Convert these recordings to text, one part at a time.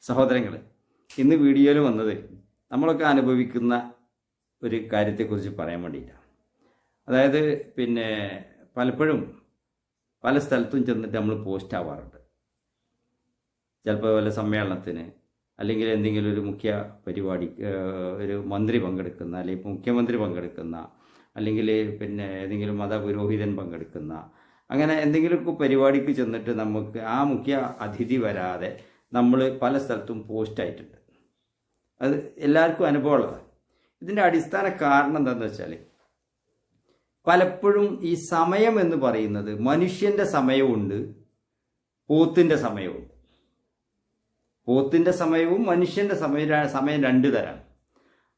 സഹോദരങ്ങൾ, ഇന്ന് വീഡിയോയിൽ വന്നത് നമ്മളൊക്കെ അനുഭവിക്കുന്ന ഒരു കാര്യത്തെക്കുറിച്ച് പറയാൻ വേണ്ടിയിട്ടാണ്. അതായത് പലപ്പോഴും പല സ്ഥലത്തും ചെന്നിട്ട് നമ്മൾ പോസ്റ്റ് ആവാറുണ്ട്. ചിലപ്പോൾ വല്ല സമ്മേളനത്തിന്, അല്ലെങ്കിൽ എന്തെങ്കിലും ഒരു മുഖ്യ പരിപാടി, ഒരു മന്ത്രി പങ്കെടുക്കുന്ന, അല്ലെങ്കിൽ മുഖ്യമന്ത്രി പങ്കെടുക്കുന്ന, അല്ലെങ്കിൽ ഏതെങ്കിലും മതപുരോഹിതൻ പങ്കെടുക്കുന്ന, അങ്ങനെ എന്തെങ്കിലുമൊക്കെ പരിപാടിക്ക് ചെന്നിട്ട് നമുക്ക് ആ മുഖ്യ അതിഥി വരാതെ നമ്മൾ പല സ്ഥലത്തും പോസ്റ്റ് ആയിട്ടുണ്ട്. അത് എല്ലാവർക്കും അനുഭവമുള്ളതാണ്. ഇതിൻ്റെ അടിസ്ഥാന കാരണം എന്താണെന്ന് വെച്ചാൽ, പലപ്പോഴും ഈ സമയം എന്ന് പറയുന്നത് മനുഷ്യൻ്റെ സമയമുണ്ട്, പോത്തിൻ്റെ സമയമുണ്ട്. പോത്തിൻ്റെ സമയവും മനുഷ്യൻ്റെ സമയം രണ്ട് തരാണ്.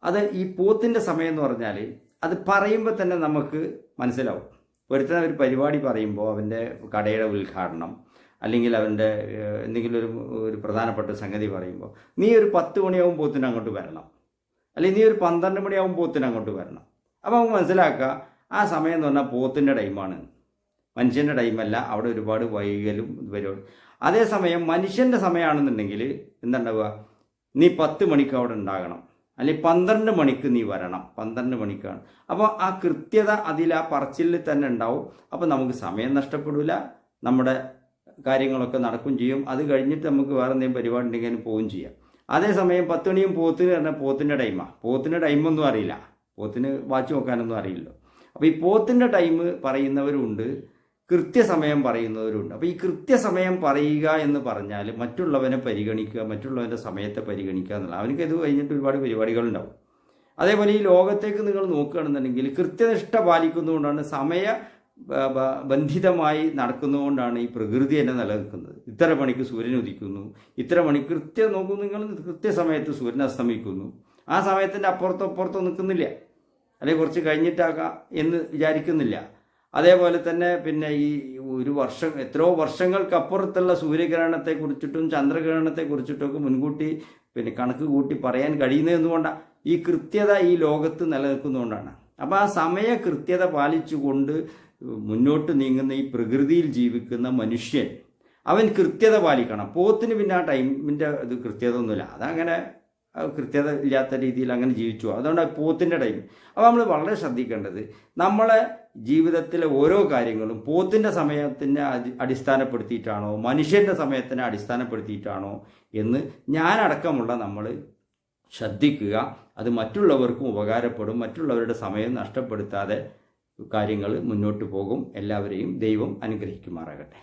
അത് ഈ പോത്തിൻ്റെ സമയം എന്ന് പറഞ്ഞാൽ അത് പറയുമ്പോൾ തന്നെ നമുക്ക് മനസ്സിലാവും. ഒരുത്തൻ ഒരു പരിപാടി പറയുമ്പോൾ, അവൻ്റെ കടയുടെ ഉദ്ഘാടനം, അല്ലെങ്കിൽ അവൻ്റെ എന്തെങ്കിലും ഒരു പ്രധാനപ്പെട്ട സംഗതി പറയുമ്പോൾ, നീ ഒരു 10 മണിയാവും പോത്തിന് അങ്ങോട്ട് വരണം, അല്ലെങ്കിൽ നീ ഒരു 12 മണിയാവും പോത്തിന് അങ്ങോട്ട് വരണം. അപ്പോൾ നമുക്ക് മനസ്സിലാക്കുക ആ സമയം എന്ന് പറഞ്ഞാൽ പോത്തിൻ്റെ ടൈമാണ്, മനുഷ്യൻ്റെ ടൈമല്ല. അവിടെ ഒരുപാട് വൈകലും പരിപാടി. അതേസമയം മനുഷ്യൻ്റെ സമയമാണെന്നുണ്ടെങ്കിൽ എന്താണ്ടാവുക, നീ 10 മണിക്ക് അവിടെ ഉണ്ടാകണം, അല്ലെങ്കിൽ 12 മണിക്ക് നീ വരണം, 12 മണിക്കാണ്. അപ്പോൾ ആ കൃത്യത അതിൽ ആ പറച്ചിലിൽ തന്നെ ഉണ്ടാവും. അപ്പോൾ നമുക്ക് സമയം നഷ്ടപ്പെടില്ല, നമ്മുടെ കാര്യങ്ങളൊക്കെ നടക്കും ചെയ്യും. അത് കഴിഞ്ഞിട്ട് നമുക്ക് വേറെ എന്തെങ്കിലും പരിപാടി ഉണ്ടെങ്കിൽ പോവുകയും ചെയ്യാം. അതേസമയം 10 മണിയും പോത്തിന് പറഞ്ഞാൽ പോത്തിൻ്റെ ടൈമാണ്. പോത്തിൻ്റെ ടൈമൊന്നും അറിയില്ല, പോത്തിന് വാച്ച് നോക്കാനൊന്നും അറിയില്ലല്ലോ. അപ്പോൾ ഈ പോത്തിൻ്റെ ടൈം പറയുന്നവരുണ്ട്, കൃത്യസമയം പറയുന്നവരുണ്ട്. അപ്പോൾ ഈ കൃത്യസമയം പറയുക എന്ന് പറഞ്ഞാൽ മറ്റുള്ളവനെ പരിഗണിക്കുക, മറ്റുള്ളവൻ്റെ സമയത്തെ പരിഗണിക്കുക എന്നുള്ള. അവനക്ക് ഇത് കഴിഞ്ഞിട്ട് ഒരുപാട് പരിപാടികളുണ്ടാവും. അതേപോലെ ഈ ലോകത്തേക്ക് നിങ്ങൾ നോക്കുകയാണെന്നുണ്ടെങ്കിൽ കൃത്യനിഷ്ഠ പാലിക്കുന്നതുകൊണ്ടാണ്, ബന്ധിതമായി നടക്കുന്നതുകൊണ്ടാണ് ഈ പ്രകൃതി തന്നെ നിലനിൽക്കുന്നത്. ഇത്ര മണിക്ക് സൂര്യൻ ഉദിക്കുന്നു, ഇത്ര മണി കൃത്യം നോക്കുന്നു, നിങ്ങൾ കൃത്യസമയത്ത് സൂര്യൻ അസ്തമിക്കുന്നു. ആ സമയത്തിൻ്റെ അപ്പുറത്തോ നിൽക്കുന്നില്ല, അല്ലെങ്കിൽ കുറച്ച് കഴിഞ്ഞിട്ടാക്കാം എന്ന് വിചാരിക്കുന്നില്ല. അതേപോലെ തന്നെ ഈ ഒരു വർഷം, എത്രയോ വർഷങ്ങൾക്കപ്പുറത്തുള്ള സൂര്യഗ്രഹണത്തെ കുറിച്ചിട്ടും ചന്ദ്രഗ്രഹണത്തെ കുറിച്ചിട്ടൊക്കെ മുൻകൂട്ടി കണക്ക് കൂട്ടി പറയാൻ കഴിയുന്നത് എന്തുകൊണ്ടാണ്? ഈ കൃത്യത ഈ ലോകത്ത് നിലനിൽക്കുന്നതുകൊണ്ടാണ്. അപ്പോൾ ആ സമയ കൃത്യത പാലിച്ചുകൊണ്ട് മുന്നോട്ട് നീങ്ങുന്ന ഈ പ്രകൃതിയിൽ ജീവിക്കുന്ന മനുഷ്യൻ, അവൻ കൃത്യത പാലിക്കണം. പോത്തിന് ആ ടൈമിൻ്റെ ഇത് കൃത്യത ഒന്നുമില്ല, അതങ്ങനെ കൃത്യത ഇല്ലാത്ത രീതിയിൽ അങ്ങനെ ജീവിച്ചു. അതുകൊണ്ട് പോത്തിൻ്റെ ടൈം. അപ്പോൾ നമ്മൾ വളരെ ശ്രദ്ധിക്കേണ്ടത്, നമ്മളെ ജീവിതത്തിലെ ഓരോ കാര്യങ്ങളും പോത്തിൻ്റെ സമയത്തിനെ അടിസ്ഥാനപ്പെടുത്തിയിട്ടാണോ മനുഷ്യൻ്റെ സമയത്തിനെ അടിസ്ഥാനപ്പെടുത്തിയിട്ടാണോ എന്ന് ഞാനടക്കമുള്ള നമ്മൾ ശ്രദ്ധിക്കുക. അത് മറ്റുള്ളവർക്കും ഉപകാരപ്പെടും. മറ്റുള്ളവരുടെ സമയം നഷ്ടപ്പെടുത്താതെ കാര്യങ്ങൾ മുന്നോട്ട് പോകും. എല്ലാവരെയും ദൈവം അനുഗ്രഹിക്കുമാറാകട്ടെ.